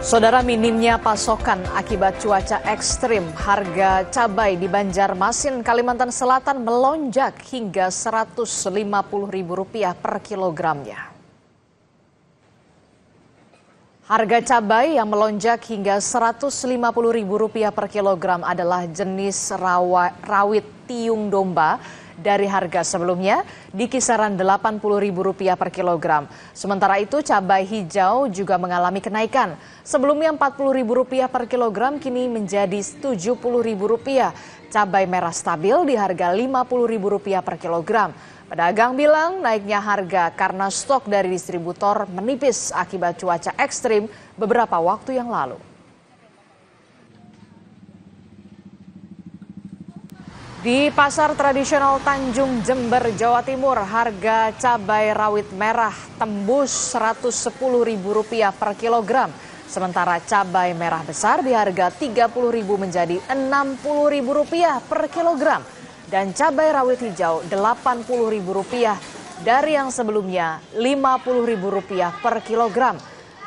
Saudara, minimnya pasokan akibat cuaca ekstrim, harga cabai di Banjarmasin, Kalimantan Selatan melonjak hingga Rp150.000 per kilogramnya. Harga cabai yang melonjak hingga Rp150.000 per kilogram adalah jenis rawit tiung domba dari harga sebelumnya di kisaran Rp80.000 per kilogram. Sementara itu cabai hijau juga mengalami kenaikan. Sebelumnya Rp40.000 per kilogram kini menjadi Rp70.000. Cabai merah stabil di harga Rp50.000 per kilogram. Pedagang bilang naiknya harga karena stok dari distributor menipis akibat cuaca ekstrim beberapa waktu yang lalu. Di pasar tradisional Tanjung Jember, Jawa Timur, harga cabai rawit merah tembus Rp110.000 per kilogram. Sementara cabai merah besar di harga Rp30.000 menjadi Rp60.000 per kilogram. Dan cabai rawit hijau Rp80.000 dari yang sebelumnya Rp50.000 per kilogram.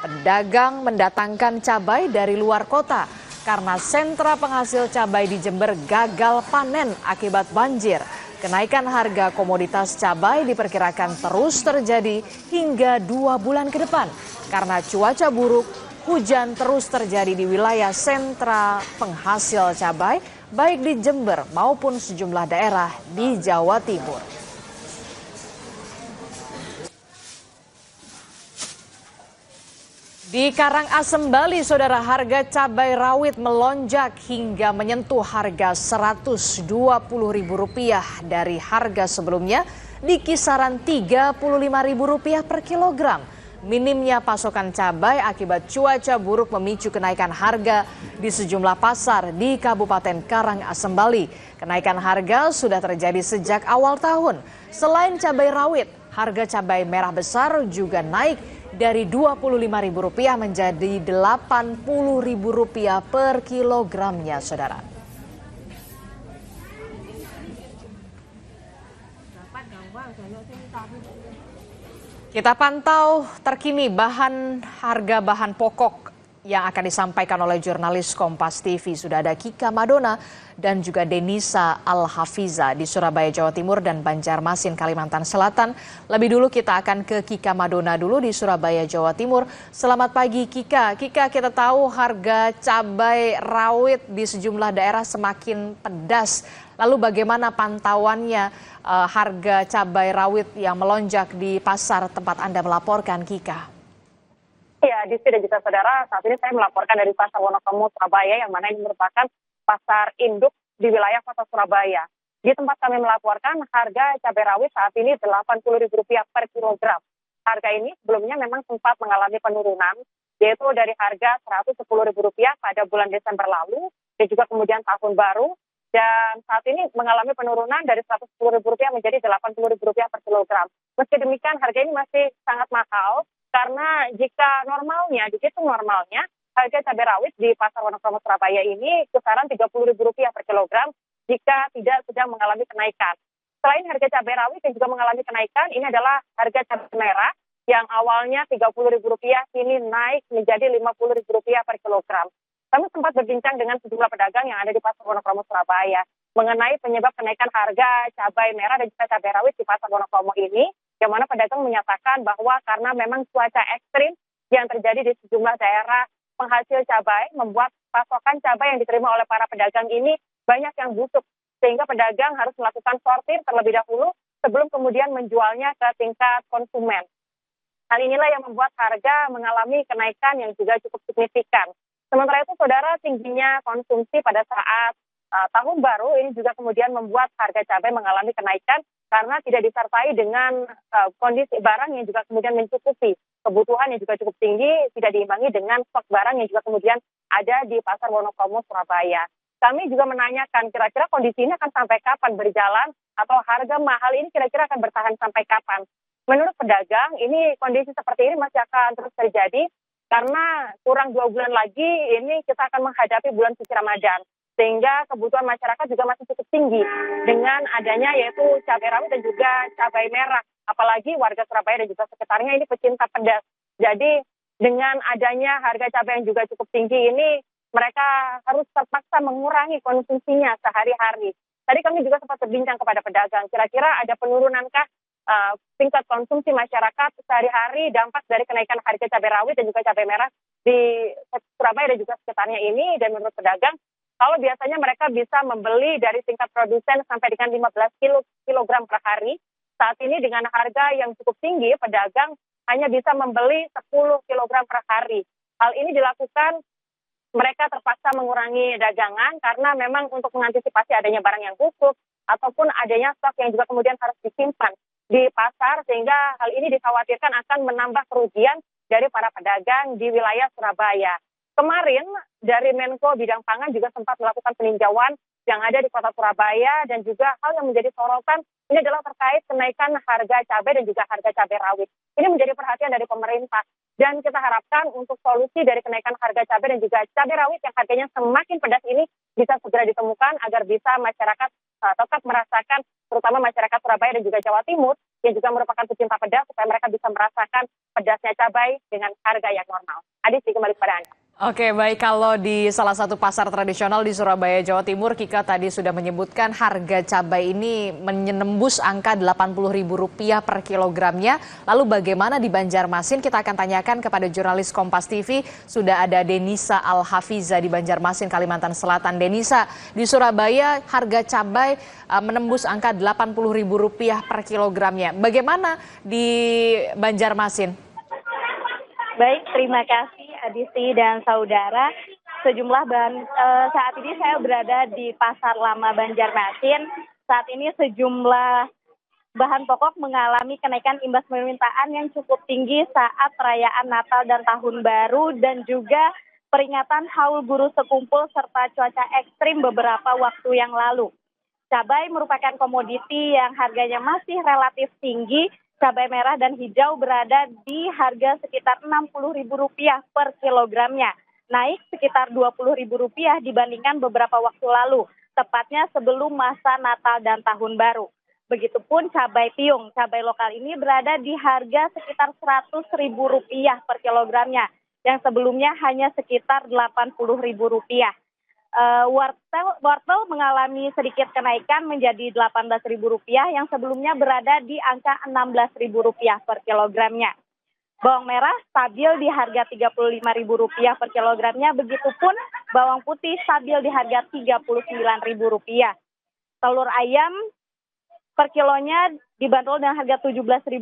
Pedagang mendatangkan cabai dari luar kota karena sentra penghasil cabai di Jember gagal panen akibat banjir. Kenaikan harga komoditas cabai diperkirakan terus terjadi hingga 2 bulan ke depan karena cuaca buruk, hujan terus terjadi di wilayah sentra penghasil cabai baik di Jember maupun sejumlah daerah di Jawa Timur. Di Karangasem, Bali, saudara, harga cabai rawit melonjak hingga menyentuh harga Rp120.000 dari harga sebelumnya di kisaran Rp35.000 per kilogram. Minimnya pasokan cabai akibat cuaca buruk memicu kenaikan harga di sejumlah pasar di Kabupaten Karangasem, Bali. Kenaikan harga sudah terjadi sejak awal tahun. Selain cabai rawit, harga cabai merah besar juga naik dari Rp25.000 menjadi Rp80.000 per kilogramnya, saudara. Kita pantau terkini harga bahan pokok yang akan disampaikan oleh jurnalis Kompas TV. Sudah ada Kika Madona dan juga Denisa Al-Hafiza di Surabaya, Jawa Timur dan Banjarmasin, Kalimantan Selatan. Lebih dulu kita akan ke Kika Madona dulu di Surabaya, Jawa Timur. Selamat pagi Kika. Kika, kita tahu harga cabai rawit di sejumlah daerah semakin pedas. Lalu bagaimana pantauannya harga cabai rawit yang melonjak di pasar tempat Anda melaporkan, Kika? Ya, di sini juga saudara, saat ini saya melaporkan dari Pasar Wonosobo, Surabaya, yang mana ini merupakan pasar induk di wilayah Kota Surabaya. Di tempat kami melaporkan, harga cabai rawit saat ini Rp80.000 per kilogram. Harga ini sebelumnya memang sempat mengalami penurunan, yaitu dari harga Rp110.000 pada bulan Desember lalu, dan juga kemudian tahun baru. Dan saat ini mengalami penurunan dari Rp110.000 menjadi Rp80.000 per kilogram. Meski demikian, harga ini masih sangat mahal, karena jika normalnya, dihitung normalnya, harga cabai rawit di Pasar Wonosobo, Surabaya ini kisaran Rp30.000 per kilogram jika tidak sedang mengalami kenaikan. Selain harga cabai rawit yang juga mengalami kenaikan, ini adalah harga cabai merah yang awalnya Rp30.000 kini naik menjadi Rp50.000 per kilogram. Kami sempat berbincang dengan sejumlah pedagang yang ada di Pasar Wonosobo, Surabaya mengenai penyebab kenaikan harga cabai merah dan juga cabai rawit di Pasar Wonosobo ini, yang mana pedagang menyatakan bahwa karena memang cuaca ekstrim yang terjadi di sejumlah daerah penghasil cabai membuat pasokan cabai yang diterima oleh para pedagang ini banyak yang busuk, sehingga pedagang harus melakukan sortir terlebih dahulu sebelum kemudian menjualnya ke tingkat konsumen. Hal inilah yang membuat harga mengalami kenaikan yang juga cukup signifikan. Sementara itu, saudara, tingginya konsumsi pada saat tahun baru ini juga kemudian membuat harga cabai mengalami kenaikan karena tidak disertai dengan kondisi barang yang juga kemudian mencukupi. Kebutuhan yang juga cukup tinggi, tidak diimbangi dengan stok barang yang juga kemudian ada di Pasar Wonosobo, Surabaya. Kami juga menanyakan kira-kira kondisi ini akan sampai kapan berjalan atau harga mahal ini kira-kira akan bertahan sampai kapan. Menurut pedagang, ini kondisi seperti ini masih akan terus terjadi karena kurang 2 bulan lagi ini kita akan menghadapi bulan suci Ramadan. Sehingga kebutuhan masyarakat juga masih cukup tinggi dengan adanya yaitu cabai rawit dan juga cabai merah. Apalagi warga Surabaya dan juga sekitarnya ini pecinta pedas. Jadi dengan adanya harga cabai yang juga cukup tinggi ini, mereka harus terpaksa mengurangi konsumsinya sehari-hari. Tadi kami juga sempat berbincang kepada pedagang, kira-kira ada penurunankah tingkat konsumsi masyarakat sehari-hari dampak dari kenaikan harga cabai rawit dan juga cabai merah di Surabaya dan juga sekitarnya ini. Dan menurut pedagang, kalau biasanya mereka bisa membeli dari tingkat produsen sampai dengan 15 kilogram per hari, saat ini dengan harga yang cukup tinggi, pedagang hanya bisa membeli 10 kilogram per hari. Hal ini dilakukan, mereka terpaksa mengurangi dagangan karena memang untuk mengantisipasi adanya barang yang busuk ataupun adanya stok yang juga kemudian harus disimpan di pasar, sehingga hal ini dikhawatirkan akan menambah kerugian dari para pedagang di wilayah Surabaya. Kemarin dari Menko Bidang Pangan juga sempat melakukan peninjauan yang ada di kota Surabaya, dan juga hal yang menjadi sorotan ini adalah terkait kenaikan harga cabai dan juga harga cabai rawit. Ini menjadi perhatian dari pemerintah, dan kita harapkan untuk solusi dari kenaikan harga cabai dan juga cabai rawit yang harganya semakin pedas ini bisa segera ditemukan agar bisa masyarakat tetap merasakan, terutama masyarakat Surabaya dan juga Jawa Timur yang juga merupakan pecinta pedas, supaya mereka bisa merasakan pedasnya cabai dengan harga yang normal. Adisi, kembali kepada Anda. Oke, baik, kalau di salah satu pasar tradisional di Surabaya, Jawa Timur, Kika tadi sudah menyebutkan harga cabai ini menembus angka Rp80.000 per kilogramnya. Lalu bagaimana di Banjarmasin? Kita akan tanyakan kepada jurnalis Kompas TV. Sudah ada Denisa Al-Hafiza di Banjarmasin, Kalimantan Selatan. Denisa, di Surabaya harga cabai menembus angka Rp80.000 per kilogramnya. Bagaimana di Banjarmasin? Baik, terima kasih Adisi dan saudara. Sejumlah saat ini saya berada di Pasar Lama Banjarmasin. Saat ini sejumlah bahan pokok mengalami kenaikan imbas permintaan yang cukup tinggi saat perayaan Natal dan Tahun Baru, dan juga peringatan Haul Guru Sekumpul serta cuaca ekstrim beberapa waktu yang lalu. Cabai merupakan komoditi yang harganya masih relatif tinggi. Cabai merah dan hijau berada di harga sekitar Rp60.000 per kilogramnya, naik sekitar Rp20.000 dibandingkan beberapa waktu lalu, tepatnya sebelum masa Natal dan Tahun Baru. Begitupun cabai piung, cabai lokal ini berada di harga sekitar Rp100.000 per kilogramnya, yang sebelumnya hanya sekitar Rp80.000. Wortel mengalami sedikit kenaikan menjadi Rp18.000 yang sebelumnya berada di angka Rp16.000 per kilogramnya. Bawang merah stabil di harga Rp35.000 per kilogramnya, begitupun bawang putih stabil di harga Rp39.000. Telur ayam per kilonya dibanderol dengan harga Rp17.000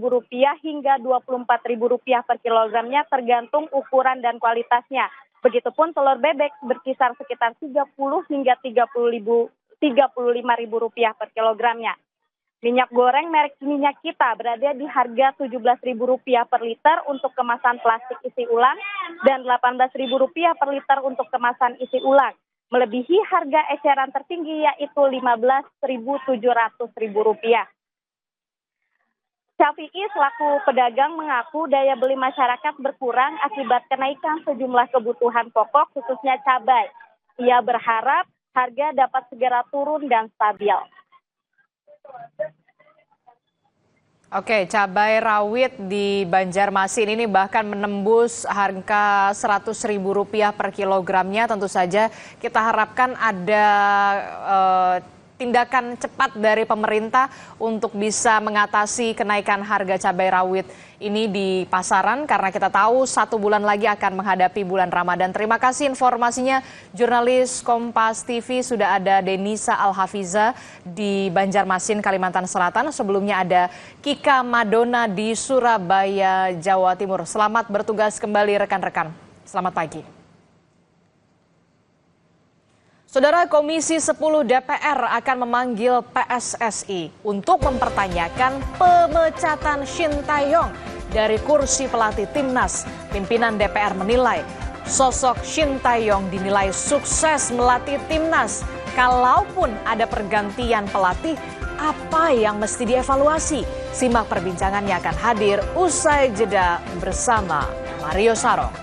hingga Rp24.000 per kilogramnya, tergantung ukuran dan kualitasnya. Begitupun telur bebek berkisar sekitar Rp30 hingga Rp35.000 per kilogramnya. Minyak goreng merek Minyak Kita berada di harga Rp17.000 per liter untuk kemasan plastik isi ulang dan Rp18.000 per liter untuk kemasan isi ulang, melebihi harga eceran tertinggi yaitu Rp15.700. Syafi'i selaku pedagang mengaku daya beli masyarakat berkurang akibat kenaikan sejumlah kebutuhan pokok, khususnya cabai. Ia berharap harga dapat segera turun dan stabil. Oke, cabai rawit di Banjarmasin ini bahkan menembus harga Rp100.000 per kilogramnya. Tentu saja kita harapkan ada tindakan cepat dari pemerintah untuk bisa mengatasi kenaikan harga cabai rawit ini di pasaran, karena kita tahu 1 bulan lagi akan menghadapi bulan Ramadan. Terima kasih informasinya, jurnalis Kompas TV. Sudah ada Denisa Al-Hafiza di Banjarmasin, Kalimantan Selatan. Sebelumnya ada Kika Madona di Surabaya, Jawa Timur. Selamat bertugas kembali rekan-rekan. Selamat pagi. Saudara, Komisi 10 DPR akan memanggil PSSI untuk mempertanyakan pemecatan Shin Tae-yong dari kursi pelatih Timnas. Pimpinan DPR menilai sosok Shin Tae-yong dinilai sukses melatih Timnas. Kalaupun ada pergantian pelatih, apa yang mesti dievaluasi? Simak perbincangannya akan hadir usai jeda bersama Mario Sarong.